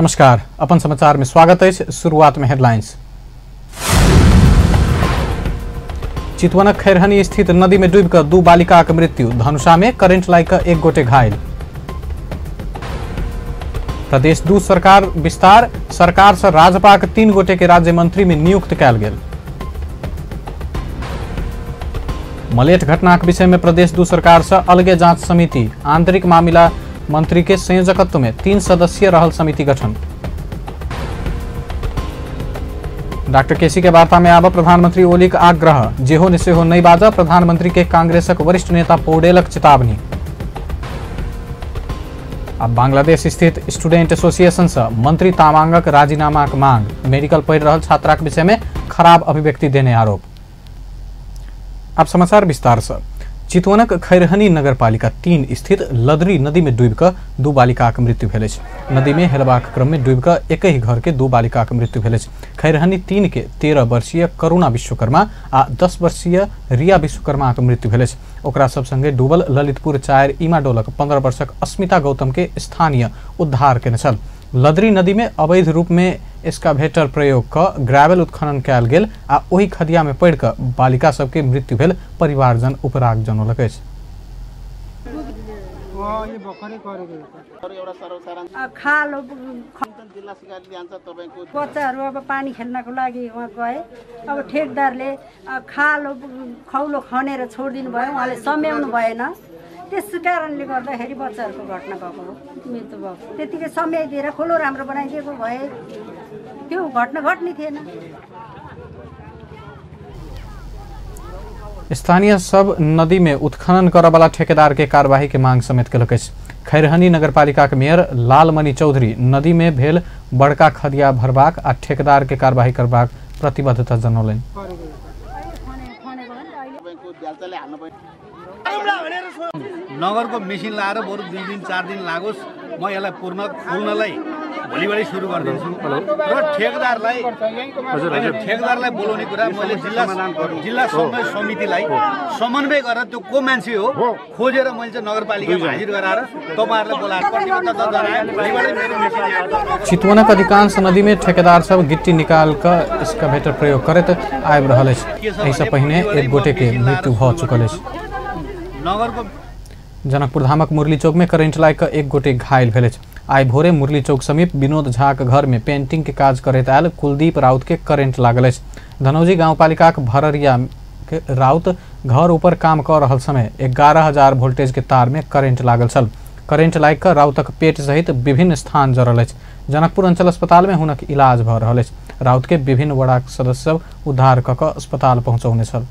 नमस्कार, अपन समाचार में स्वागत है। शुरुआत में हेडलाइंस। चितवनक खैरहनी स्थित नदी में डूबकर 2 बालिकाक मृत्यु। धनुषा में करेंट लागिकऽ 1 गोटे घायल। प्रदेश 2 सरकार विस्तार। सरकार से राजपाक 3 गोटे के राज्य मंत्री में नियुक्त कयल गेल। मलेट घटनाक विषय में प्रदेश 2 सरकार से अलगे जांच समिति। आंतरिक मामिला मंत्री के संयोजकत्व में 3 सदस्यीय रहल समिति गठन। डॉक्टर केसी के वार्ता में आब प्रधानमंत्री ओलीक आग्रह। जेहो ने सेहो नहीं बाजा। प्रधानमंत्री के कांग्रेसक वरिष्ठ नेता पौडेलक चेतावनी। अब बांग्लादेश स्थित स्टूडेंट एसोसिएशन से मंत्री तामांगक राजीनामाक मांग। मेडिकल पढ़ि रहल छात्राक विषय में खराब अभिव्यक्ति देने आरोप। अब समाचार विस्तार से। चितवनक खैरहनी नगरपालिका 3 स्थित लदरी नदी में डूबिकऽ 2 बालिकाक मृत्यु भेल अछि। नदी में हेलबाक क्रम में डूबिकऽ एक ही घर के 2 बालिकाक मृत्यु भेल अछि। खैरहनी 3 के 13 वर्षीय करुणा विश्वकर्मा आ 10 वर्षीय रिया विश्वकर्माक मृत्यु भेल अछि। ओकरा सब संगे डूबल ललितपुर 4 इमाडोलक 15 वर्षक अस्मिता गौतम के स्थानीय उद्धार केने छल। लदरी नदी में अवैध रूप में एस्कावेटर प्रयोग क ग्रेवल उत्खनन कयल गेल आ ओही खदिया में पड़ि कऽ बालिका सबके मृत्यु भेल। परिवारजन उपराग जनौलक अछि। बच्चाहरू अब पानी खेल्नको लागि उहाँ गए। अब ठेकदारले खाल खौलो खनेर छोडिदिनु भयो। उहाँले सम्याउनु भएन। त्यस कारणले गर्दाखेरि बच्चाहरूको घटना भएको हो, मृत्यु भएको। त्यतिकै सम्याइदिएर खोलो राम्रो बनाइदिएको भए त्यो घटना घट्ने थिएन। स्थानीय सब नदी में उत्खनन करऽ वाला ठेकेदार के कार्यवाही के मांग समेत केलक अछि। खैरहनी नगरपालिका के मेयर लालमणि चौधरी नदी में भेल बड़का खदिया भरबाक आ ठेकेदार के कार्यवाही करबाक प्रतिबद्धता जनौलनि। नगरको मेसिन लाएर बरु 2 दिन 4 दिन लागोस्, म यसलाई खोल्नलाई भोलिबाटै सुरु गरिदिन्छु र ठेकदारलाई बोलाउने कुरा मैले जिल्ला समन्वय समितिलाई समन्वय गरेर त्यो को मान्छे हो खोजेर मैले चाहिँ नगरपालिकामा हाजिर गराएर तपाईहरुलाई बोलाएर प्रतिबद्धता जनाए। भोलिबाटै मेरो मेसिन। चितवनक अधिकांश नदी में ठेकेदार सब गिट्टी निकाल कर एस्कावेटर प्रयोग करैत आबि रहल अछि। एहि सँ पहिने 1 गोटे के मृत्यु भ चुकल अछि। जनकपुर धामक मुरली चौक में करेंट लागिकऽ 1 गोटे घायल भेल अछि। आइ भोरे मुरली चौक समीप विनोद झाक घर में पेंटिंग के काज करैत आयल कुलदीप राउत के करेंट लागल अछि। धनौजी गांवपालिकाक भररिया के राउत घर ऊपर काम कर रहल समय 11,000 वोल्टेज के तार में करेंट लागल छल। करेंट लागिकऽ राउतक पेट सहित विभिन्न स्थान जरल अछि। जनकपुर अंचल अस्पताल में हुनक इलाज भ रहल अछि। राउत के विभिन्न वड़ाक सदस्य सब उद्धार कऽ कऽ अस्पताल पहुंचौने छल।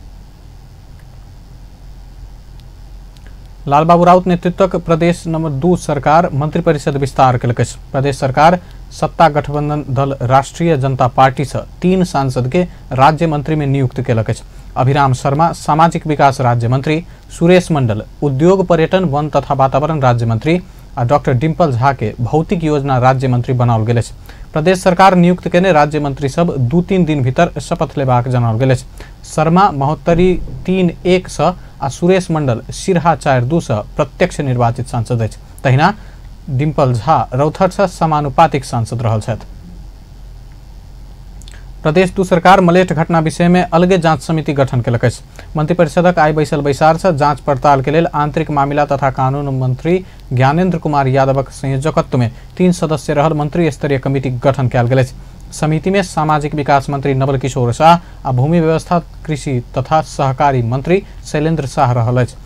लालबाबू राउत नेतृत्वक प्रदेश नंबर 2 सरकार मंत्रिपरिषद विस्तार केलक अछि। प्रदेश सरकार सत्ता गठबंधन दल राष्ट्रीय जनता पार्टी से 3 सांसद के राज्य मंत्री में नियुक्त केलक अछि। अभिराम शर्मा सामाजिक विकास राज्य मंत्री, सुरेश मंडल उद्योग पर्यटन वन तथा वातावरण राज्य मंत्री आ डॉक्टर डिम्पल झा के भौतिक योजना राज्य मंत्री बनाओल गेल अछि। प्रदेश सरकार नियुक्त केने राज्य मंत्री सब 2-3 दिन भीतर शपथ लेबाक जनाओल गेल अछि। शर्मा महोत्तरी 3-1 सँ आ सुरेश मंडल सिरहा 4-2 सँ प्रत्यक्ष निर्वाचित सांसद अछि। तहिना डिम्पल झा रौथट सँ समानुपातिक सांसद रहल छथि। प्रदेश 2 सरकार मलेट घटना विषय में अलगे जांच समिति गठन केलक अछि। मंत्रिपरिषदक आइ बैसल बैसार से जांच पड़ताल के लेल आंतरिक मामिला तथा कानून मंत्री ज्ञानेन्द्र कुमार यादवक संयोजकत्व में 3 सदस्य रहल मंत्री स्तरीय कमिटी गठन कयल गेल अछि। समिति में सामाजिक विकास मंत्री नवल किशोर शाह आ भूमि व्यवस्था कृषि तथा सहकारी मंत्री शैलेंद्र शाह रहल अछि।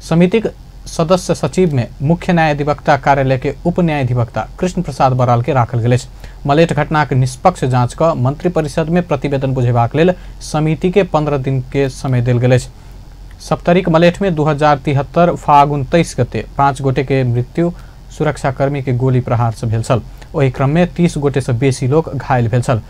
समितिक सदस्य सचिव में मुख्य न्यायाधिवक्ता कार्यालय के उप न्यायाधिवक्ता कृष्ण प्रसाद बराल के राखल गेल अछि। मलेट घटनाक निष्पक्ष जांच क मंत्रिपरिषद में प्रतिवेदन बुझेबाक लेल समिति के 15 दिन के समय देल गेल अछि। सप्तरिक मलेट में 2073 फागुन 23 गते 5 गोटे के मृत्यु सुरक्षाकर्मी के गोली प्रहार से भेल छल। ओहि क्रम में 30 गोटे से बेसी लोग घायल भेल छल।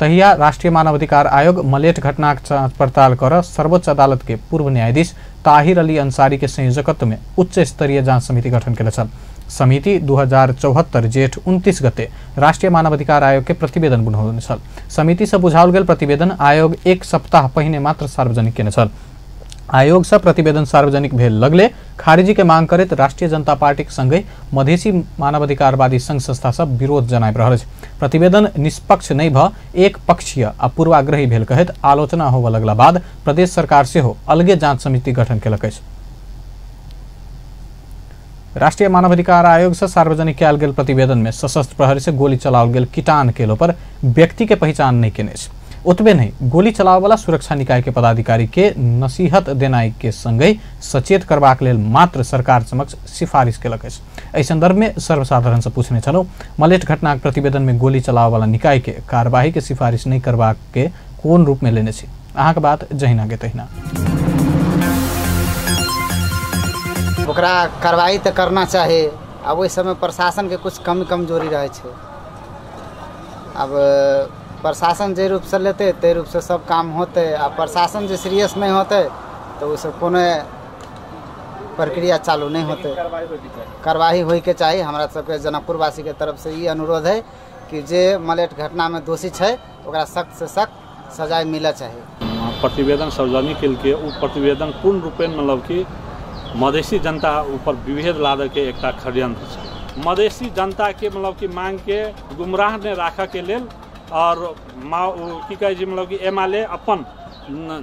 तहिया राष्ट्रीय मानवाधिकार आयोग मलेट घटनाक जांच पड़ताल कर सर्वोच्च अदालत के पूर्व न्यायाधीश ताहिर अली अंसारी के संयोजकत्व में उच्च स्तरीय जांच समिति गठन केले छल। समिति 2074 जेठ 29 गते राष्ट्रीय मानवाधिकार आयोग के प्रतिवेदन बुझौने छल। समिति से बुझाओल गेल प्रतिवेदन आयोग 1 सप्ताह पहिने मात्र सार्वजनिक केने छल। आयोग से प्रतिवेदन सार्वजनिक भेल लगले खारिजी के मांग करैत राष्ट्रिय जनता पार्टी संगे मधेसी मानवाधिकारवादी संघ संस्था सब विरोध जनाबि रहल अछि। प्रतिवेदन निष्पक्ष नहीं भ एक पक्षीय आ पूर्वाग्रही भेल कहैत आलोचना होबऽ लगला बाद प्रदेश सरकार सेहो अलगे जांच समिति गठन केलक अछि। राष्ट्रीय मानवाधिकार आयोग से सार्वजनिक कयल गेल प्रतिवेदन में सशस्त्र प्रहरी से गोली चलाओल गेल किटान केलो पर व्यक्ति के पहचान नहीं केने छै। उतबे नहीं गोली चलावे वाला सुरक्षा निकाय के पदाधिकारी के नसीहत देनाई के संगे सचेत करबाक लेल मात्र सरकार समक्ष सिफारिश केलक अछि। एहि संदर्भ में सर्वसाधारण से पूछने छलौ मलेट घटनाक प्रतिवेदन में गोली चलावे वाला निकाय के कार्यवाही के सिफारिश नहीं करबाक के कोन रूप में लेने छी। अहाँ के बात जहिना के तहिना ओकरा कार्रवाई तो करना चाहिए। अब ओहि समय प्रशासन के कुछ कमी कमजोरी रहे छै। अब प्रशासन जे रूप से लेते ते रूप से सब काम होते। आ प्रशासन जे सीरियस नहीं होते तो उसे कोनो प्रक्रिया चालू नहीं होते। कार्रवाई होई के चाहिए। हमरा सबके जनकपुरवासी के तरफ से ये अनुरोध है कि जे मलेट घटना में दोषी है ओकरा सख्त से सख्त सजाए मिले चाहिए। प्रतिवेदन सार्वजनिक के प्रतिवेदन पूर्ण रूपेण मतलब कि मधेसी जनता ऊपर विभेद लादे के एक षड्यंत्र है। मधेसी जनता के मतलब कि मांग के गुमराह ने राखा के लेल और की कहे जी मतलब कि एमएलए अपन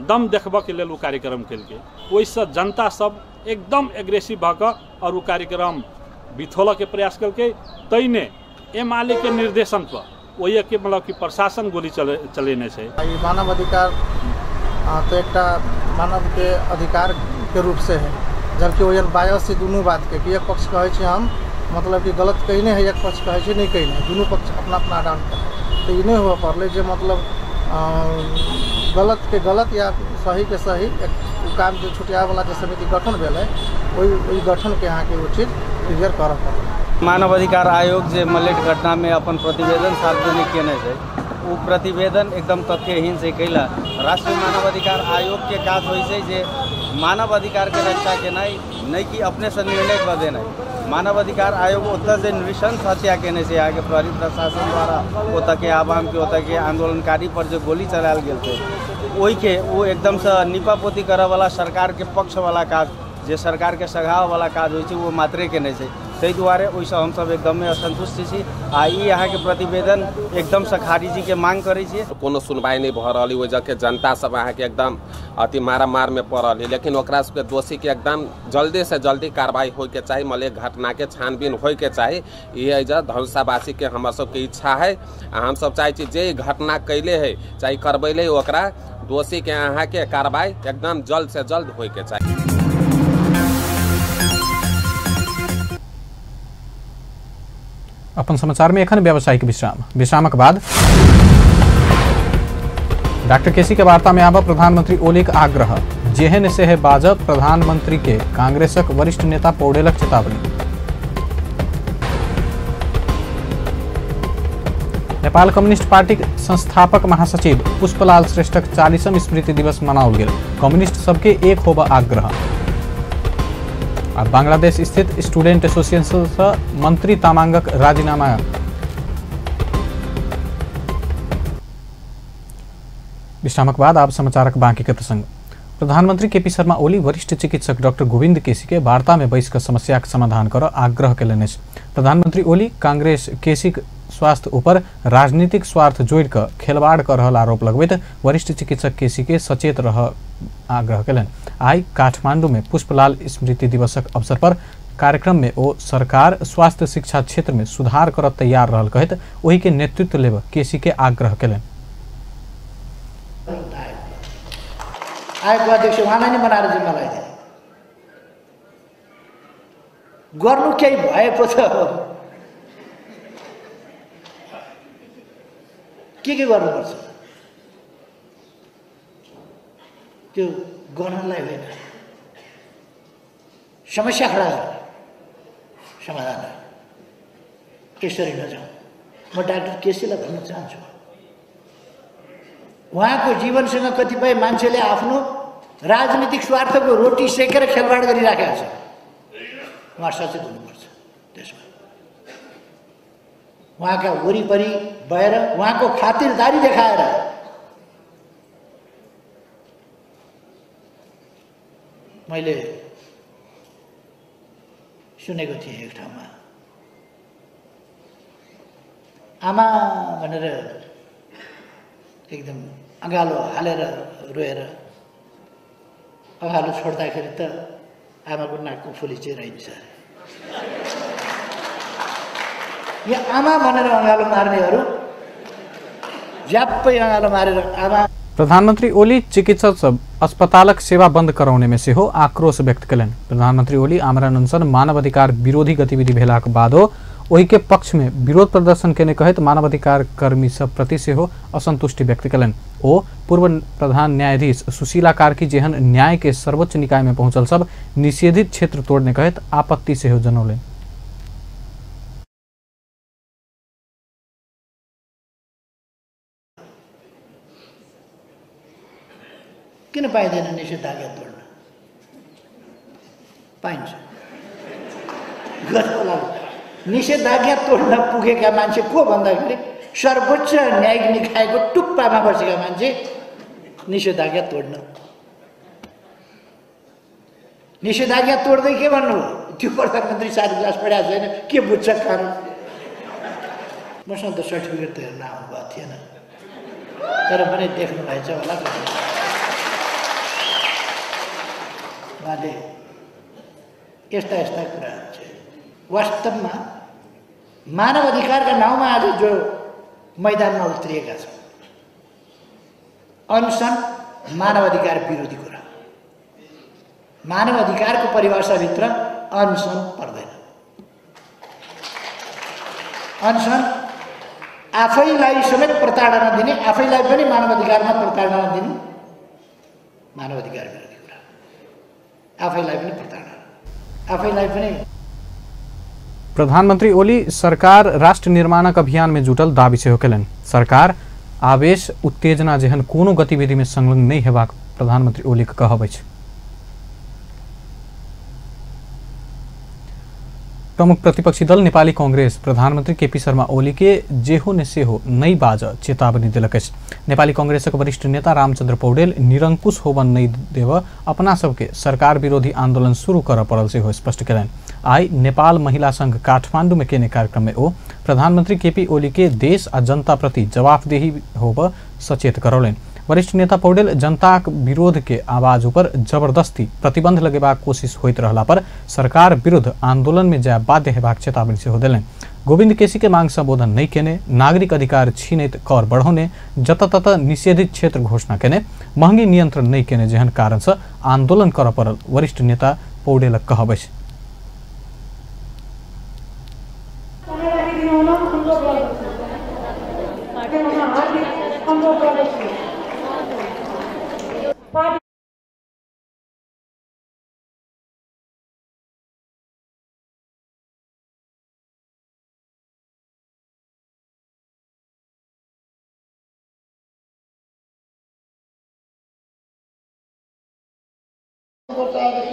दम देखबा के लेल कार्यक्रम केलकै। ओहिसँ जनता सब एकदम एग्रेसिव भऽ और वो कार्यक्रम बिथोलऽ के प्रयास केलकै। तैने एमएलए के निर्देशन पर वही के मतलब कि प्रशासन गोली चलेने छै। मानव अधिकार तो एक मानव के अधिकार के रूप से है, जबकि वजन बायस से दोनों बात के कि एक पक्ष कहे छी हम मतलब कि गलत कहने है, एक पक्ष कहे छी नहीं कहने, दोनों पक्ष अपना अपना डांट तो ये नहीं हुआ पड़े जो मतलब गलत के गलत या सही के सही एक काम जो छुटिया वाला जो समिति गठन भेल है वही गठन के यहाँ के वो चीज़ क्लियर कर पड़े। मानव अधिकार आयोग जे मलेट घटना में अपन प्रतिवेदन सार्वजनिक केने छै वो प्रतिवेदन एकदम तथ्यहीन से कैला। राष्ट्रीय मानव अधिकार आयोग के काज होइ छै जे मानव अधिकार के रक्षा केनाई नहीं कि अपने से निर्णय कर देना। मानव अधिकार आयोग ओतऽ से नृशंस हत्या केने से आगे प्रहरी प्रशासन द्वारा ओतऽ के आवाम के ओतऽ के आंदोलनकारी पर जो गोली चलायल गेल थे ओहि के वो एकदम से निपापोती करे वाला सरकार के पक्ष वाला काज जे सरकार के सघाव वाला काज होइ छै वो मात्रे केने छै। ताहि दुआरे ओहिसँ हम सब एकदम असंतुष्ट छी। आ ई यहाँ के प्रतिवेदन एकदम से खारिजी के मांग करे छियै। कोनो सुनवाई नहीं भऽ रहल, ओहि जगह जनता सब अहाँ के एकदम अति मारामार में पड़ रही। लेकिन ओकरा सबके दोषी के एकदम जल्दी से जल्दी कार्रवाई होय के चाहिए। मलेट घटना के छानबीन होय के चाहिए। ये धनुषावासी के हमर सबके इच्छा है। हम सब चाहे छी जे घटना कैले है चाहे करबैले ओकरा दोषी के अहाँ के कार्रवाई एकदम जल्द से जल्द होय के चाहिए। अपन समाचार में एखन व्यावसायिक विश्रामक बाद डॉक्टर केसी के वार्ता में आबा प्रधानमंत्री ओलीक आग्रह जेहन से है बाजब प्रधानमंत्री के कांग्रेसक वरिष्ठ नेता पौडेलक चेतावनी। नेपाल कम्युनिस्ट पार्टी संस्थापक महासचिव पुष्पलाल श्रेष्ठक 40वीं स्मृति दिवस मनाओल गेल। कम्युनिस्ट सबके एक होबा आग्रह। और बांग्लादेश स्थित स्टूडेंट एसोसिएशन से मंत्री तामांगक राजीनामा। विश्रामक बाद आप समाचारक बाकी के प्रसंग। प्रधानमंत्री केपी शर्मा ओली वरिष्ठ चिकित्सक डॉक्टर गोविंद केसी के वार्ता में बैस कर समस्या के समाधान कर आग्रह केलनि। प्रधानमंत्री ओली कांग्रेस केसी स्वास्थ्य ऊपर राजनीतिक स्वार्थ जोड़ कर खेलवाड़ कर रहल आरोप लगबैत वरिष्ठ चिकित्सक केसी के सचेत रह आग्रह केलनि। आई काठमांडू में पुष्पलाल स्मृति दिवसक अवसर पर कार्यक्रम में ओ सरकार स्वास्थ्य शिक्षा क्षेत्र में सुधार कर तैयार रहल कहत वही के नेतृत्व लेब केसी के आग्रह केलनि। आयोगको अध्यक्ष उहाँलाई नै बनाएर जिम्मा लगाइदिए। गर्नु केही भएको छ के गर्नुपर्छ त्यो गर्नलाई होइन, समस्या खडा गरेर समाधान त्यसरी नजाउँ। म डाक्टर केसीलाई भन्न चाहन्छु उहाँको जीवनसँग कतिपय मान्छेले आफ्नो राजनीतिक स्वार्थको रोटी सेकेर खेलवाड गरिराखेका छन्। उहाँ सचेत हुनुपर्छ। त्यसमा उहाँका वरिपरि भएर उहाँको खातिरदारी देखाएर मैले सुनेको थिएँ एक ठाउँमा आमा भनेर एकदम अँगालो हालेर रोएर अँगालो छोड्दाखेरि त आमाको नाकको फुली चिराइन्छ। यहाँ आमा भनेर अँगालो मार्नेहरू ज्याप्पै अँगालो मारेर आमा। प्रधानमंत्री ओली चिकित्सक अस्पतालक सेवा बंद कराउने में सेहो आक्रोश व्यक्त कयलनि। प्रधानमंत्री ओली आमरण अनशन मानवाधिकार विरोधी गतिविधि भेलाक बादो ओहि के पक्ष में विरोध प्रदर्शन केने कहैत मानवाधिकार कर्मी सब प्रति सेहो असंतुष्टि व्यक्त कयलनि। ओ पूर्व प्रधान न्यायाधीश सुशीला कार्की जेहन न्याय के सर्वोच्च निकाय में पहुंचल सब निषेधित क्षेत्र तोड़ने कहैत आपत्ति सेहो जनौलनि। किन पाइँदैन निषेधाज्ञा तोड्न? पाइन्छ। निषेधाज्ञा तोड्न पुगेका मान्छे को भन्दाखेरि सर्वोच्च न्यायिक निकायको टुप्पामा बसेका मान्छे निषेधाज्ञा तोड्न। निषेधाज्ञा तोड्दै के भन्नुभयो? त्यो प्रधानमन्त्री 4 क्लास पढाएको छैन, के बुझ्छ कानुन? मसँग त सर्टिफिकेट त हेर्न आउनुभएको थिएन, तर पनि देख्नु भएछ होला। उहाँले यस्ता यस्ता कुराहरू चाहिँ वास्तवमा मानव अधिकारका नाउँमा आज जो मैदानमा उत्रिएका छन्, अनसन मानव अधिकार विरोधी कुरा। मानव अधिकारको परिभाषाभित्र अनसन पर्दैन। अनसन आफैलाई समेत प्रताडना दिने, आफैलाई पनि मानव अधिकारमा प्रताडना दिनु मानव अधिकार विरोधी कुरा। आफैलाई पनि प्रताडना, आफैलाई पनि। प्रधानमंत्री ओली सरकार राष्ट्र निर्माणक अभियान में जुटल दावी सेहो कयलनि। सरकार आवेश उत्तेजना जेहन कोनो गतिविधि में संलग्न नहीं हेबाक प्रधानमंत्री ओली के कहब अछि। प्रमुख प्रतिपक्षी दल नेपाली कांग्रेस प्रधानमंत्री केपी शर्मा ओली के जेहो ने सेहो नई बाज चेतावनी दिलक अछि। नेपाली कांग्रेसक वरिष्ठ नेता रामचंद्र पौडेल निरंकुश होबन नहीं देव अपना सबके सरकार विरोधी आंदोलन शुरू कर पड़ल सेहो स्पष्ट कयलनि। आई नेपाल महिला संघ काठमांडू में केने कार्यक्रम में ओ प्रधानमंत्री केपी ओली के देश आ जनता प्रति जवाबदेही होब सचेत करौलनि। वरिष्ठ नेता पौडेल जनताक विरोध के आवाज ऊपर जबरदस्ती प्रतिबंध लगेबाक कोशिश होइत रहला पर सरकार विरुद्ध आंदोलन में जाय बाध्य हेबाक चेतावनी सेहो देलनि। गोविंद केसी के मांग संबोधन नहीं केने, नागरिक अधिकार छीनैत कर बढ़ौने, जत तत निषेधित क्षेत्र घोषणा केने, महंगी नियंत्रण नहीं केने जेहन कारण से आंदोलन कर पड़ल वरिष्ठ नेता पौडेलक कहब अछि।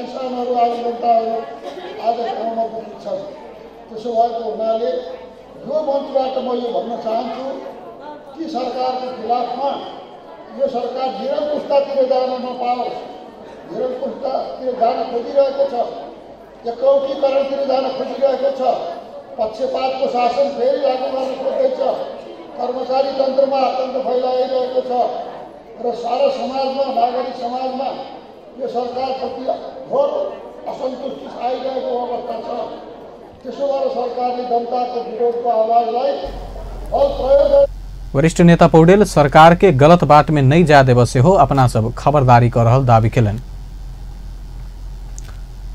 किसानहरू आज जनताहरू आज ठाउँमा पुगेका छन्। त्यसो भएको हुनाले यो मञ्चबाट म यो भन्न चाहन्छु कि सरकारको खिलाफमा यो सरकार निरङ्कुशतातिर जान नपाओस्। निरङ्कुशतातिर जान खोजिरहेको छ, एकौटीकरणतिर जान खोजिरहेको छ, पक्षपातको शासन फेरि लागू गर्न खोज्दैछ, कर्मचारी तन्त्रमा आतङ्क फैलाइरहेको छ र सारा समाजमा, नागरिक समाजमा यो सरकारप्रति घोर असन्तुष्टि आइरहेको अवस्था छ। त्यसो भएर सरकारले जनताको विरोधको आवाजलाई बल प्रयोग। वरिष्ठ नेता पौडेल सरकार के गलत बात में नहीं जा देव से हो अपना सब खबरदारी कर रहल दावी केलनि।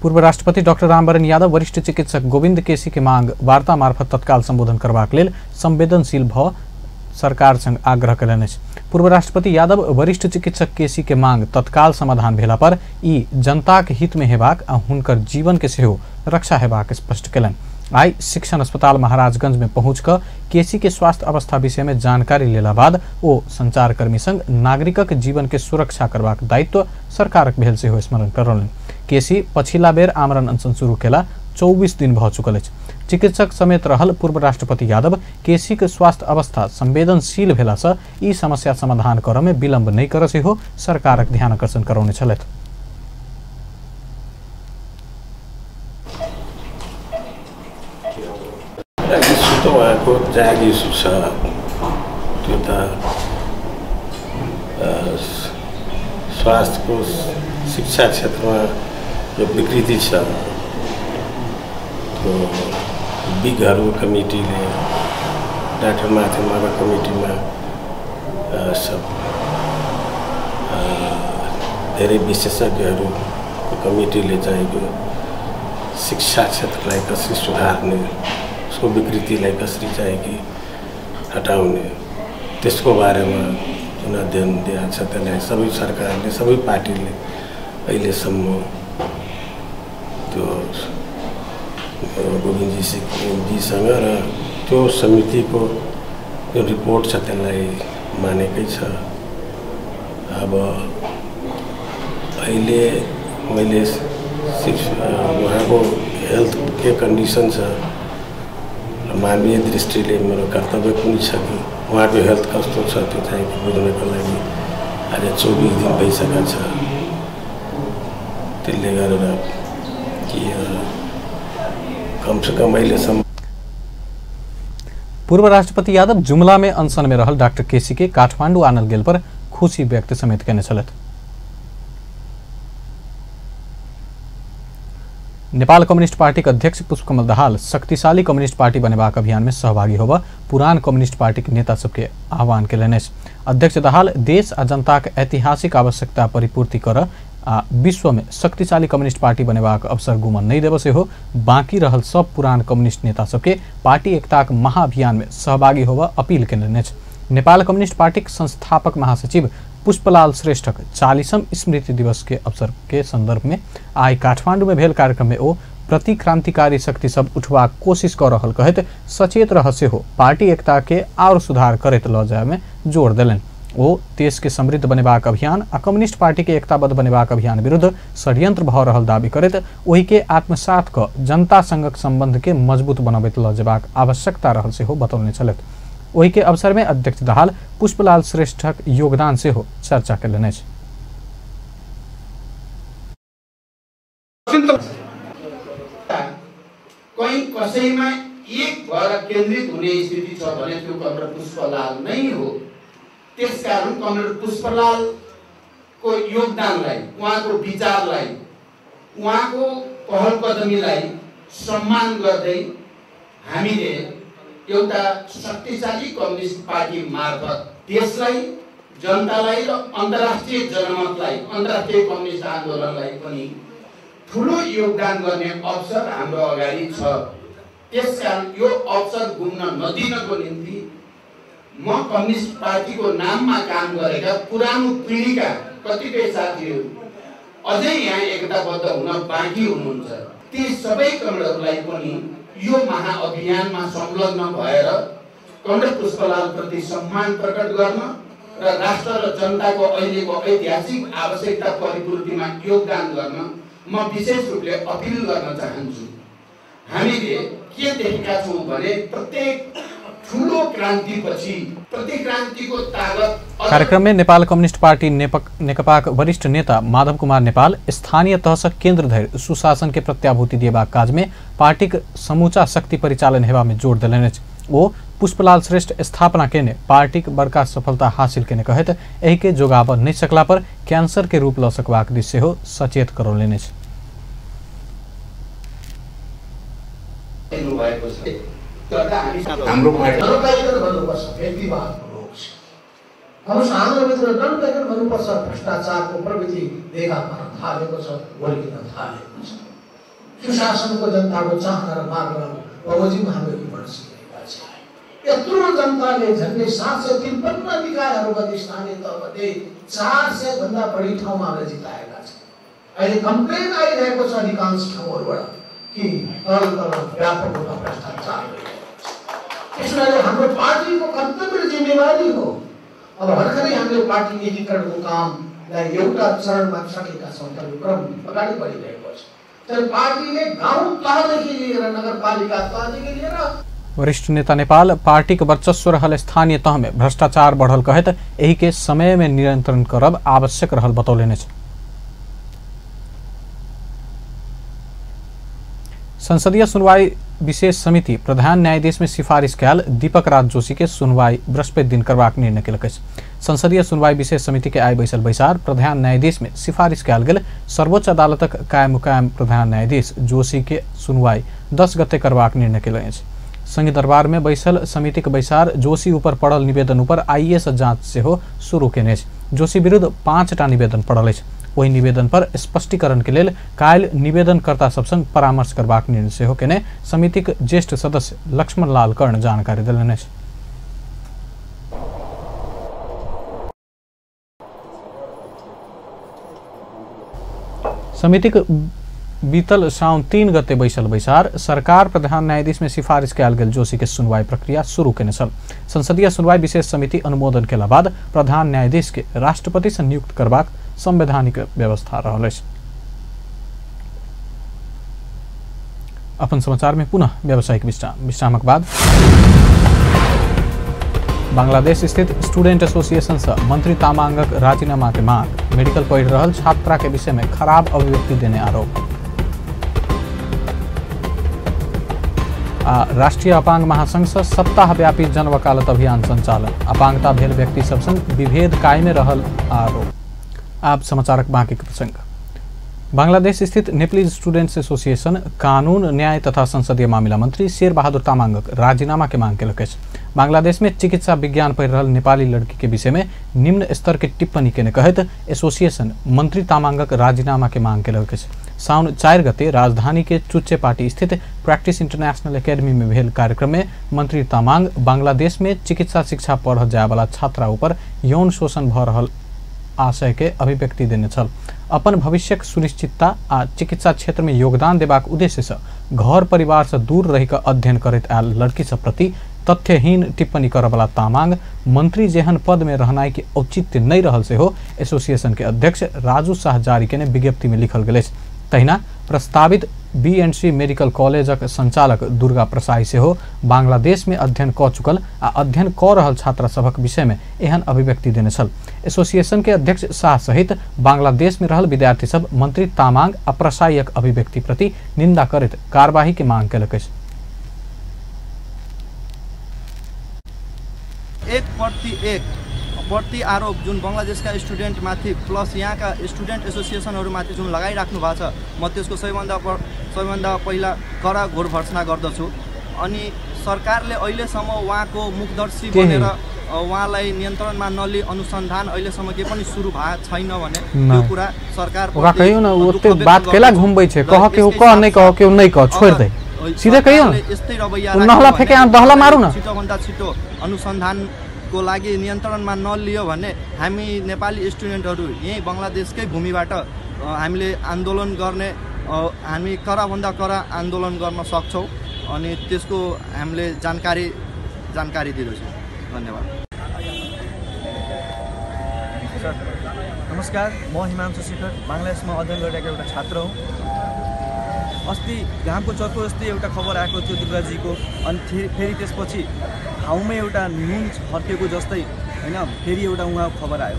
पूर्व राष्ट्रपति डॉक्टर रामवरण यादव वरिष्ठ चिकित्सक गोविंद केसी के मांग वार्ता मार्फत तत्काल संबोधन करबाक लेल संवेदनशील भ सरकार संग आग्रह कयलनि अछि। पूर्व राष्ट्रपति यादव वरिष्ठ चिकित्सक केसी के मांग तत्काल समाधान भेला पर ई जनताक हित में हेबाक आ हुनकर जीवन के सेहो रक्षा हेबाक स्पष्ट कयलनि। आई शिक्षण अस्पताल महाराजगंज में पहुंच कर केसी के स्वास्थ्य अवस्था विषय में जानकारी लेला बाद ओ संचारकर्मी संग नागरिकक जीवन के सुरक्षा करबाक दायित्व सरकारक भेल सेहो स्मरण करौलनि। केसी पछिला बेर आमरण अनशन शुरू केला 24 दिन भ चुकल अछि। चिकित्सक समेत रहल पूर्व राष्ट्रपति यादव केसी के स्वास्थ्य अवस्था संवेदनशील भेला से ई समस्या समाधान करय में विलंब नहीं कर सेहो सरकारक ध्यान आकर्षण करौने छलथि। जागिर छ त्यो त स्वास्थ्यको शिक्षा क्षेत्रमा जो विकृति छ त्यो बिगहरू कमिटीले डाक्टर माथेमाको कमिटीमा सब धेरै विशेषज्ञहरूको कमिटीले चाहिँ यो शिक्षा क्षेत्रलाई कसरी सुधार्ने उसको विकृतिलाई कसरी चाहिँ कि हटाउने त्यसको बारेमा जुन अध्ययन दिएको छ त्यसलाई सबै सरकारले सबै पार्टीले अहिलेसम्म त्यो गोविन्दजीसँग र त्यो समितिको जो रिपोर्ट छ त्यसलाई मानेकै छ। अब अहिले मैले उहाँको हेल्थ के कन्डिसन छ मानवीय दृष्टिले मेरो कर्तव्य पनि छ कि उहाँको हेल्थ कस्तो छ त्यो चाहिँ बुझ्नको लागि आज 24 दिन भइसकेको छ। त्यसले गरेर कि कमसेकम अहिलेसम्म। पूर्व राष्ट्रपति यादव जुमला में अनशन में रहल डॉक्टर केसी के काठमांडू आनल गेल पर खुशी व्यक्त समेत केने छलथि। नेपाल कम्युनिस्ट पार्टी अध्यक्ष पुष्पकमल दाहाल शक्तिशाली कम्युनिस्ट पार्टी बनेबाक अभियान में सहभागी होब पुरान कम्युनिस्ट पार्टी के नेता सबके आह्वान केलनि। अध्यक्ष दाहाल देश आ जनता के ऐतिहासिक आवश्यकता परिपूर्ति कर विश्व में शक्तिशाली कम्युनिस्ट पार्टी बनेबाक अवसर गुमन नहीं देव से हो बाँकी रहल सब पुरान कम्युनिस्ट नेता सबके पार्टी एकता महाअभियान में सहभागी होब अपील केलनि। नेपाल कम्युनिस्ट पार्टी संस्थापक महासचिव पुष्पलाल श्रेष्ठक 40वां स्मृति दिवस के अवसर के संदर्भ में आई काठमांडू में भेल कार्यक्रम में ओ प्रति क्रांतिकारी शक्ति सब उठवा कोशिश कर रहल कहत सचेत रहस्य हो पार्टी एकता के और सुधार करत ल जाय में जोर देलन। ओ देश के समृद्ध बनेबाक अभियान आ कम्युनिस्ट पार्टी के एकताबद्ध बनेबाक अभियान विरुद्ध षड्यंत्र भ रहल दावी करत ओहि के आत्मसात क जनता संगक संबंध के मजबूत बनबैत ल जेबाक आवश्यकता रहल से हो बतौलने छलथि। वही के अवसर में अध्यक्ष दाहाल पुष्पलाल श्रेष्ठक योगदान से हो चर्चा केलनि। कहीं कसैमा एक भएर केन्द्रित हुने स्थिति छ भने त्यो कमरेड पुष्पलाल नै हो। त्यसकारण कमरेड पुष्पलाल को योगदानलाई उहाँको विचारलाई उहाँको पहल कदमीलाई सम्मान गर्दै हामीले एउटा शक्तिशाली कम्युनिस्ट पार्टी मार्फत देशलाई जनतालाई र अन्तर्राष्ट्रिय जनमतलाई अन्तर्राष्ट्रिय कम्युनिस्ट आन्दोलनलाई पनि ठुलो योगदान गर्ने अवसर हाम्रो अगाडि छ। त्यसकारण यो अवसर गुम्न नदिनको निम्ति म कम्युनिस्ट पार्टीको नाममा काम गरेका पुरानो पिढीका कतिपय साथीहरू अझै यहाँ एकताबद्ध हुन बाँकी हुनुहुन्छ। ती सबै कमरेडहरूलाई पनि यो महाअभियानमा संलग्न भएर कमरेड पुष्पलाल प्रति सम्मान प्रकट गर्न र राष्ट्र र जनताको अहिलेको ऐतिहासिक आवश्यकता परिपूर्तिमा योगदान गर्न म विशेष रूपले अपील गर्न चाहन्छु। हामीले के देखेका छौँ भने प्रत्येक ठुलो क्रान्तिपछि प्रतिक्रान्तिको ताकत। कार्यक्रम में नेपाल कम्युनिस्ट पार्टी नेकपाक वरिष्ठ नेता माधव कुमार नेपाल स्थानीय तह से केन्द्र धरि सुशासन के प्रत्याभूति दिएबाक काज में पार्टी समूचा शक्ति परिचालन हेबा में जोर देलनि। ओ पुष्पलाल श्रेष्ठ स्थापना केने पार्टी बड़का सफलता हासिल केने कहत एहि के जोगाब नहीं सकला पर कैंसर के रूप ल सकबाक दिशा हो सचेत करौलनि। हाम्रो सामान्यभित्र दण्डकारण गर्नुपर्छ। भ्रष्टाचारको प्रवृत्ति देखा पर्न थालेको छ, वल्किन थालेको छ। सुशासनको जनताको चाहना र मागमा बमोजिम हाम्रो जीवन सिकेका छन्। यत्रो जनताले झन्डै 753 निकायहरूमध्ये स्थानीय तहमध्ये 400 भन्दा बढी ठाउँमा हामीले जिताएका छन्। अहिले कम्प्लेन आइरहेको छ अधिकांश ठाउँहरूबाट कि तल व्यापक रूपमा भ्रष्टाचार भइरहेको छ। त्यसैले हाम्रो पार्टीको कर्तव्य जिम्मेवारी हो। अब भर्खरै हामीले पार्टी एकीकरणको कामलाई एउटा चरणमा सकेका छौँ तर क्रम अगाडि बढिरहेको छ। तर पार्टीले गाउँ तहदेखि लिएर नगरपालिका तहदेखि लिएर वरिष्ठ नेता नेपाल पार्टी के वर्चस्व रहल स्थानीय तह में भ्रष्टाचार बढ़ल कहत एही के समय में नियंत्रण करब आवश्यक रहल बतौलनि। संसदीय सुनवाई विशेष समिति प्रधान न्यायाधीश में सिफारिश कयल दीपक राज जोशी के सुनवाई बृहस्पति दिन करबाक निर्णय केलक। संसदीय सुनवाई विशेष समिति के आइ बैसल बैसार प्रधान न्यायाधीश में सिफारिश कयल गेल सर्वोच्च अदालतक कायम मुकायम प्रधान न्यायाधीश जोशी के सुनवाई 10 गते करबाक निर्णय केलक अछि। संघीय दरबार में बैसल समिति के बैसार जोशी ऊपर पड़ल निवेदन ऊपर आईएएस जांच सेहो शुरू केने अछि। जोशी विरुद्ध 5टा निवेदन पड़ल अछि। ओहि निवेदन पर स्पष्टीकरण के लेल काल्हि निवेदनकर्ता सब संग परामर्श करबाक निर्णय सेहो केने समितिक ज्येष्ठ सदस्य लक्ष्मण लाल कर्ण जानकारी देलनि अछि। समितिक बीतल साउन 3 गते बैसल बैसार सरकार प्रधान न्यायाधीश में सिफारिश कयल गेल जोशी के सुनवाई प्रक्रिया शुरू केने छल। संसदीय सुनवाई विशेष समिति अनुमोदन केला बाद प्रधान न्यायाधीश के राष्ट्रपति से नियुक्त करबाक संवैधानिक व्यवस्था रहल अछि। अपन समाचार में पुनः व्यावसायिक विश्रामक बाद बांग्लादेश स्थित स्टूडेंट एसोसिएशन से मंत्री तामांगक राजीनामा के मांग। मेडिकल पढ़ि रहल छात्रा के विषय में खराब अभिव्यक्ति देने आरोप। राष्ट्रीय अपांग महासंघ से सप्ताहव्यापी जन वकालत अभियान संचालन। अपांगता भेल व्यक्ति सब संग विभेद कायमे रहल आरोप। आप समाचारक बाकी के प्रसंग। बांग्लादेश स्थित नेप्लीज स्टूडेंट्स एसोसिएशन कानून न्याय तथा संसदीय मामिला मंत्री शेर बहादुर तामांगक राजीनामा के मांग केलक अछि। बांग्लादेश में चिकित्सा विज्ञान पढ़ि रहल नेपाली लड़की के विषय में निम्न स्तर के टिप्पणी केने कहत एसोसिएशन मंत्री तामांगक राजीनामा के मांग केलक अछि। साउन 4 गते राजधानी के चुच्चेपाटी स्थित प्रैक्टिस इंटरनेशनल एकेडमी में भेल कार्यक्रम में मंत्री तामांग बांग्लादेश में चिकित्सा शिक्षा पढ़ जाय वाला छात्रा ऊपर यौन शोषण भ रहल आशय के अभिव्यक्ति देने छल। अपन भविष्यक सुनिश्चितता आ चिकित्सा क्षेत्र में योगदान देबाक उद्देश्य से घर परिवार से दूर रहि क अध्ययन करैत आयल लड़की सब प्रति तथ्यहीन टिप्पणी करवला तामांग मंत्री जेहन पद में रहनाई के औचित्य नहीं रहल से हो एसोसिएशन के अध्यक्ष राजू शाह जारी केने विज्ञप्ति में लिखल गेल। तहिना प्रस्तावित बीएनसी मेडिकल कॉलेजक संचालक दुर्गा प्रसाई से हो बांग्लादेश में अध्ययन क चुकल आ अध्ययन क रहल छात्रा सभक विषय में एहन अभिव्यक्ति देने छल। एसोसिएशन के अध्यक्ष शाह सहित बांग्लादेश में रहल विद्यार्थी सब मंत्री तामांग आ प्रसाईक अभिव्यक्ति प्रति निंदा करैत कार्यवाही के मांग केलक अछि। 1/1 प्रति आरोप जुन बंगलादेशका स्टुडेन्टमाथि प्लस यहाँका स्टुडेन्ट एसोसिएसनहरूमाथि जुन लगाइराख्नु भएको छ म त्यसको सबैभन्दा पहिला कडा घोर भर्त्सना गर्दछु। अनि सरकारले अहिलेसम्म उहाँको मुखदर्शी बनेर उहाँलाई नियन्त्रणमा नलिई अनुसन्धान अहिलेसम्म के पनि सुरु भएको छैन भने त्यो कुरा सरकार ओका कहियो न ओते बात केला घुमबै छै कह के उ कह नहीं कह के उ नहीं कह छोड़ दे सीधे कहियो न यस्तै रवैया नहला फेके दहला मारु न छिटोभन्दा छिटो अनुसन्धान को लागि नियन्त्रणमा नलियो भने हामी नेपाली स्टुडेन्टहरू यही बंगलादेशकै भूमिबाट हामीले आन्दोलन गर्ने हामी कराभन्दा करा आन्दोलन गर्न सक्छौं अनि त्यसको हामीले जानकारी दिँदैछौँ। धन्यवाद। नमस्कार, म हिमांशु शेखर बंगलादेशमा अध्ययन गरिरहेको एउटा छात्र हुँ। अस्ति घामको चर्को जस्तै एउटा खबर आएको थियो दुर्गाजीको अनि फेरि त्यसपछि ठाउँमै एउटा नुन फर्केको जस्तै हैन फेरि एउटा उहाँको खबर आयो।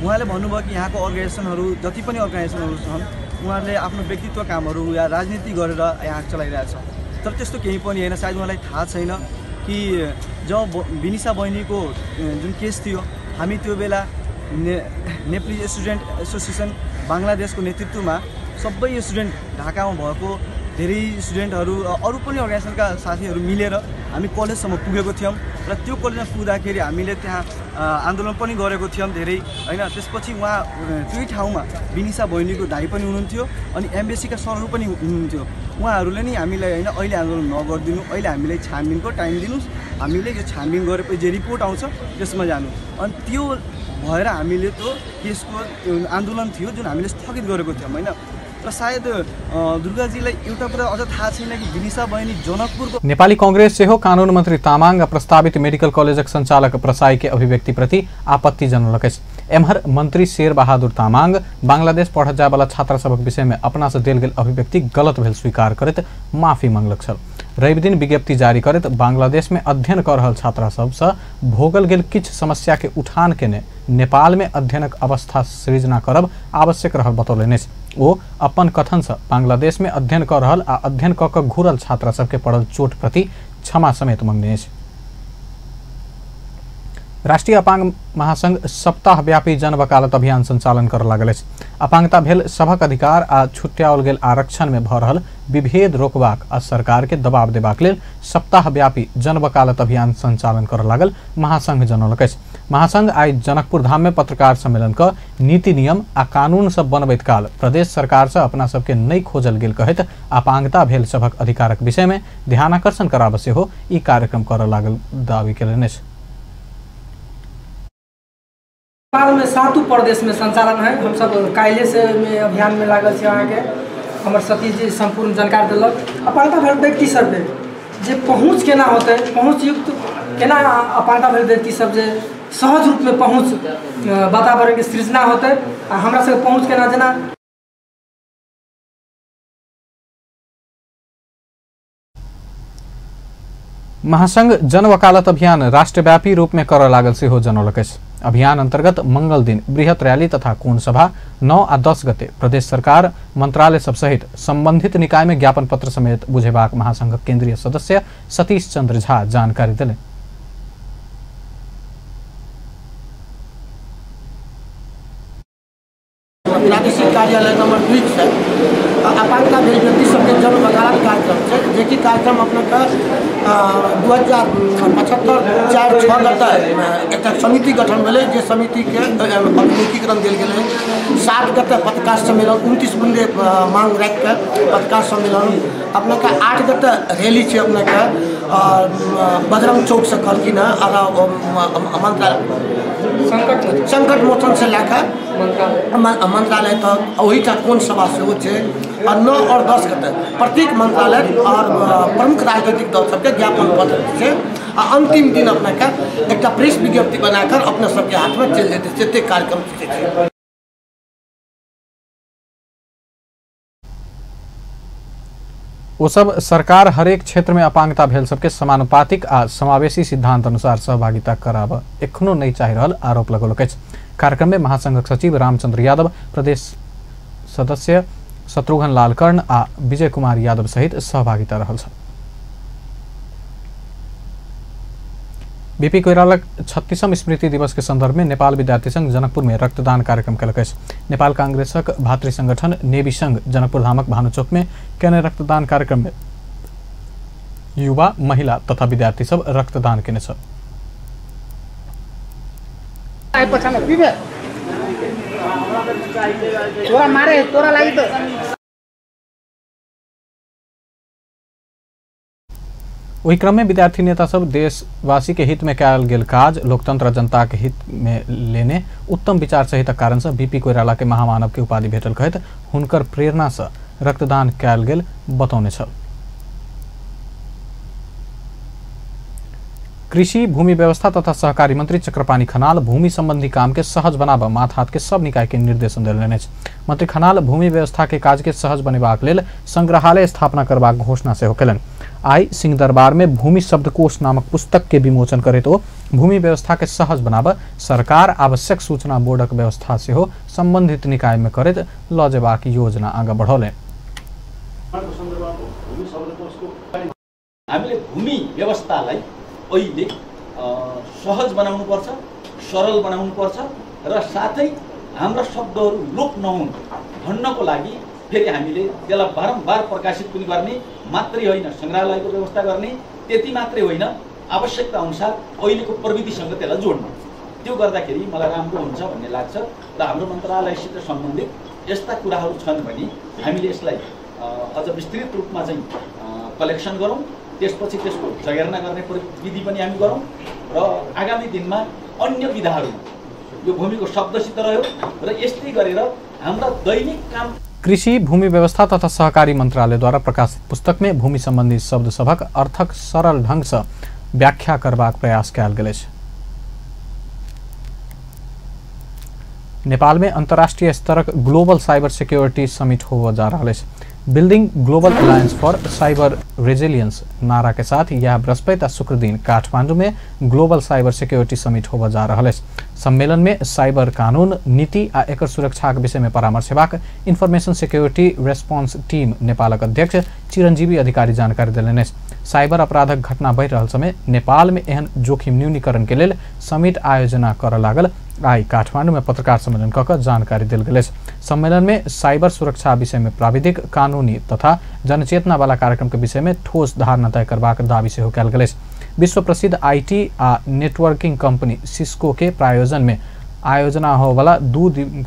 उहाँले भन्नुभयो कि यहाँको अर्गनाइजेसनहरू जति पनि अर्गनाइजेसनहरू छन् उहाँहरूले आफ्नो व्यक्तित्व कामहरू या राजनीति गरेर यहाँ चलाइरहेछ। तर त्यस्तो केही पनि हैन। सायद उहाँलाई थाहा छैन कि जब विनिसा बहिनीको जुन केस थियो हामी त्यो बेला नेप्ली स्टुडेन्ट एसोसिएसन बांग्लादेशको नेतृत्वमा सबै स्टुडेन्ट ढाकामा भएको धेरै स्टुडेन्टहरू अरू पनि अर्गनाइजेसनका साथीहरू मिलेर हामी कलेजसम्म पुगेको थियौँ र त्यो कलेजमा पुग्दाखेरि हामीले त्यहाँ आन्दोलन पनि गरेको थियौँ धेरै हैन। त्यसपछि उहाँ त्यही ठाउँमा विनिसा बहिनीको दाइ पनि हुनुहुन्थ्यो अनि एमबेसीका सरहरू पनि हुनुहुन्थ्यो। उहाँहरूले नि हामीलाई हैन अहिले आन्दोलन नगरिदिनु, अहिले हामीलाई छानबिनको टाइम दिनुहोस्, हामीले यो छानबिन गरेपछि जे रिपोर्ट आउँछ त्यसमा जानु। अनि त्यो भएर हामीले त्यो केसको आन्दोलन थियो जुन हामीले स्थगित गरेको थियौँ हैन। र सायद दुर्गाजीलाई एउटा कुरा अझ थाहा छैन कि विनिसा बहिनी जनकपुरको नेपाली कांग्रेस से हो कानून मंत्री तामांग प्रस्तावित मेडिकल कॉलेजक संचालक प्रसाई के अभिव्यक्ति प्रति आपत्ति जनलक अछि। एम्हर मंत्री शेर बहादुर तामांग बांग्लादेश पढ़ जाय वाला छात्रा सबक विषय में अपना से देल गेल अभिव्यक्ति गलत भेल स्वीकार करैत माफी मांगलक छल। रवि दिन विज्ञप्ति जारी करैत बांग्लादेश में अध्ययन कर रहल छात्रा सब से भोगल गेल किछ समस्या के उठान केने नेपाल में अध्ययनक अवस्था सृजना करब आवश्यक रहल बतौलनि। ओ अपन कथन से बांग्लादेश में अध्ययन कर रहल आ अध्ययन क के घूरल छात्रा सबके पड़ल चोट प्रति क्षमा समेत मंगने। राष्ट्रीय अपांग महासंघ सप्ताहव्यापी जन वकालत अभियान संचालन कर लागल। अपांगता भेल सभक अधिकार आ छुट्याओल गेल आरक्षण में भ रहल विभेद रोकबाक आ सरकार के दबाव देबाक लेल सप्ताहव्यापी जन वकालत अभियान संचालन कर लागल महासंघ जनौलक। महासंघ आई जनकपुर धाम में पत्रकार सम्मेलन क नीति नियम आ कानून सब बनबैत काल प्रदेश सरकार से अपना सबके नहीं खोजल गेल कहत अपांगता भेल सभक अधिकारक विषय में ध्यानाकर्षण कराब से हो ई कार्यक्रम कर लागल दावी केलनि। नेपाल में 7 प्रदेश में संचालन है। हम सब काल्हि से में अभियान में लागल छी। अहाँ के हमर सतीश जी संपूर्ण जानकारी देलक। अपांगता भेल व्यक्ति सब जे पहुँच केना होते, पहुँच युक्त केना अपांगता भेल व्यक्ति सब जे सहज रूप में पहुँच वातावरण के सृजना होते, हमरा सब पहुँच केना जेना महासंघ जन वकालत अभियान राष्ट्रव्यापी रूप में कर लागल से हो जनौलक। अभियान अंतर्गत मंगल दिन बृहत रैली तथा कोन सभा 9 आ 10 गते प्रदेश सरकार मंत्रालय सब सहित संबंधित निकाय में ज्ञापन पत्र समेत बुझेबाक महासंघ केंद्रीय सदस्य सतीश चंद्र झा जानकारी दिले। प्रादेशिक कार्यालय नंबर 2 से अपांगता भेल व्यक्ति सबके जन वकालत कार्यक्रम छै, जेकि कार्यक्रम अपने 2075 4-6 गते एकटा समिति गठन भेलै, जे समिति के अभिमुखीकरण देल गेलै। 7 गते पत्रकार सम्मेलन 29 बंदे मांग राखि के पत्रकार सम्मेलन अपने के 8 गते रैली छै अपने के बजरंग चौक से कहलखिन मंत्रालय संकट मोचन से लेकर मंत्रालय तक वही कोन सभा से हो छै। और 9 और 10 गते प्रत्येक मंत्रालय और प्रमुख राजनीतिक दल सबके ज्ञापन पत्र छै। अंतिम दिन अपने के एक प्रेस विज्ञप्ति बनाकर अपने सबके हाथ में चल देते जते कार्यक्रम छै। वो सब सरकार हरेक क्षेत्र में अपांगता भेल सबके समानुपातिक आ समावेशी सिद्धांत अनुसार सहभागिता कराब एखनो नहीं चाहि रहल आरोप लगौलक। कार्यक्रम में महासंघ सचिव रामचंद्र यादव, प्रदेश सदस्य शत्रुघ्न लाल कर्ण आ विजय कुमार यादव सहित सहभागिता रहल छ। बीपी कोइरालाक 36वां स्मृति दिवस के संदर्भ में नेपाल विद्यार्थी संघ जनकपुर में रक्तदान कार्यक्रम कलक। नेपाल कांग्रेसक भातृ संगठन नेवी संघ जनकपुर धामक भानुचोक में केने रक्तदान कार्यक्रम में युवा, महिला तथा विद्यार्थी सब रक्तदान केने छ। तोरा मारे तोरा लागि तो वही क्रम में विद्यार्थी नेता सब देशवासी के हित में कयल गेल काज, लोकतंत्र जनता के हित में लेने उत्तम विचार सहित कारण से बीपी कोइराला के महामानव के उपाधि भेटल कहत हुनकर प्रेरणा से रक्तदान कयल गेल बतौने छ। कृषि, भूमि व्यवस्था तथा सहकारी मंत्री चक्रपाणी खनाल भूमि संबंधी काम के सहज बनाब माथ हाथ के सब निकाय के निर्देशन देलनि। मंत्री खनाल भूमि व्यवस्था के काज के सहज बनेबाक लेल संग्रहालय स्थापना करबाक घोषणा से केलनि। आई सिंह दरबार में भूमि शब्दकोश नामक पुस्तक के विमोचन करे तो भूमि व्यवस्था के सहज बनाब सरकार आवश्यक सूचना बोर्डक व्यवस्था से हो संबंधित निकाय में करत ल जेबाक योजना आगे बढ़ौले। हामीले भूमि व्यवस्थालाई अहिले सहज बनाउनु पर्छ, सरल बनाउनु पर्छ र साथै हाम्रा शब्दहरू लोप नहुन् भन्नको लागि फेरि हामीले त्यसलाई बारम्बार प्रकाशित पनि गर्ने मात्रै होइन, संग्रहालयको व्यवस्था गर्ने त्यति मात्रै होइन, आवश्यकता अनुसार अहिलेको प्रविधिसँग त्यसलाई जोड्नु। त्यो गर्दाखेरि मलाई राम्रो हुन्छ भन्ने लाग्छ र हाम्रो मन्त्रालयसित सम्बन्धित यस्ता कुराहरू छन् भने हामीले यसलाई अझ विस्तृत रूपमा चाहिँ कलेक्सन गरौँ, त्यसपछि त्यसको जगेर्ना गर्ने विधि पनि हामी गरौँ र आगामी दिनमा अन्य विधाहरू यो भूमिको शब्दसित रह्यो र यस्तै गरेर हाम्रा दैनिक काम। कृषि, भूमि व्यवस्था तथा सहकारी मंत्रालय द्वारा प्रकाशित पुस्तक में भूमि संबंधी शब्द सभक अर्थक सरल ढंग से व्याख्या करबाक प्रयास कयल गेल अछि। नेपाल में अंतर्राष्ट्रीय स्तरक ग्लोबल साइबर सिक्योरिटी समिट होबो जा रहल अछि। Building global alliance for cyber resilience नारा के साथ यह बृहस्पति और शुक्र दिन काठमांडू में ग्लोबल साइबर सिक्योरिटी समिट होगा जा रहा है। सम्मेलन में साइबर कानून नीति आ एकर सुरक्षा के विषय में परामर्श हेबाक इन्फॉर्मेशन सिक्योरिटी रेस्पॉन्स टीम नेपालक अध्यक्ष चिरंजीवी अधिकारी जानकारी दिलनि। साइबर अपराधक घटना बढ़ रहा समय नेपाल में एहन जोखिम न्यूनीकरण के लिए समिट आयोजना कर लागल आई काठमांडू में पत्रकार सम्मेलन कऽ जानकारी दिल गेल। सम्मेलन में साइबर सुरक्षा विषय में प्राविधिक कानूनी तथा जनचेतना वाला कार्यक्रम के विषय में ठोस धारणा तय करबाक दावी सेहो कयल गेल। विश्व प्रसिद्ध IT आ नेटवर्किंग कंपनी सिस्को के प्रायोजन में आयोजना हो वाला 2 दिन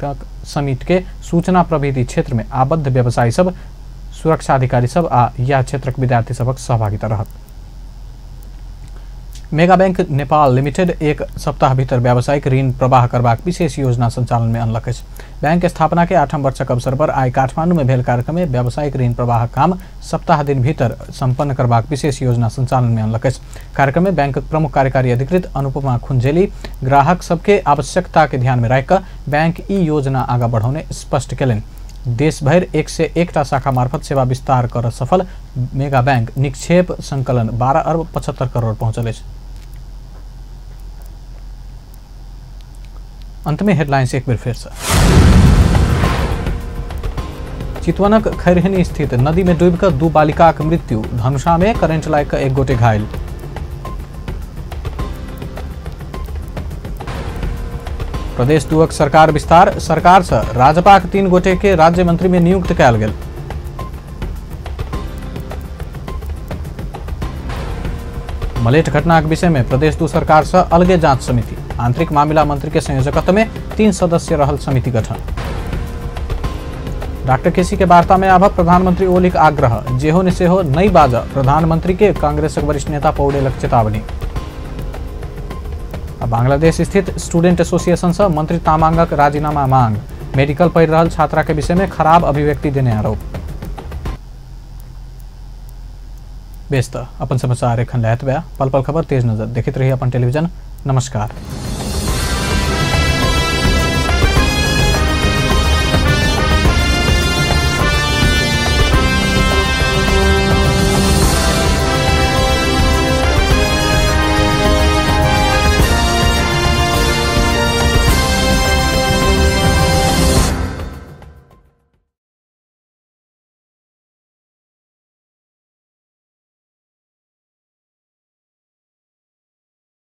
समिट के सूचना प्रविधि क्षेत्र में आबद्ध व्यवसायी सब, सुरक्षा अधिकारी सब आ यह क्षेत्रक विद्यार्थी सबक सहभागिता रहत। मेगा बैंक नेपाल लिमिटेड एक सप्ताह भीतर व्यावसायिक ऋण प्रवाह करबाक विशेष योजना संचालन में अनलक। बैंक स्थापना के 8म वर्षक अवसर पर आई काठमांडू में भेल कार्यक्रम में व्यावसायिक ऋण प्रवाह काम सप्ताह दिन भीतर संपन्न करबाक विशेष योजना संचालन में अनलक। कार्यक्रम में बैंक प्रमुख कार्यकारी अधिकृत अनुपमा खुंजेली ग्राहक सबके आवश्यकता के ध्यान में रखकर बैंक ई योजना आगा बढ़ाने स्पष्ट कलन। देश भर 101 शाखा मार्फत सेवा विस्तार कर सफल मेगा बैंक निक्षेप संकलन 12 अरब 75 करोड़ पहुंचल। अंत में हेडलाइंस एक बार फिर से। चितवनक खैरहनी स्थित नदी में डूबकर 2 बालिकाक मृत्यु, धनुषा में करेंट लाग 1 गोटे घायल। प्रदेश 2 सरकार विस्तार, सरकार से राजपाक 3 गोटे के राज्य मंत्री में नियुक्त कयल गेल। मलेट घटना के विषय में प्रदेश 2 सरकार से अलगे जांच समिति, आंतरिक मामला मंत्री के संयोजकत्व में 3 सदस्य रहल समिति गठन। डॉक्टर केसी के वार्ता में आभ प्रधानमंत्री ओलीक आग्रह, जेहो ने सेहो नई बाजा, प्रधानमंत्री के कांग्रेस वरिष्ठ नेता पौडेलक चेतावनी। बांग्लादेश स्थित स्टूडेंट एसोसिएशन से मंत्री तामांगक राजीनामा मांग, मेडिकल पढ़ रहल छात्रा के विषय में खराब अभिव्यक्ति देने आरोप। बेस्त अपन समाचार एखन लैत बया, पल पल खबर तेज नजर देखित रही अपन टेलीविजन। नमस्कार।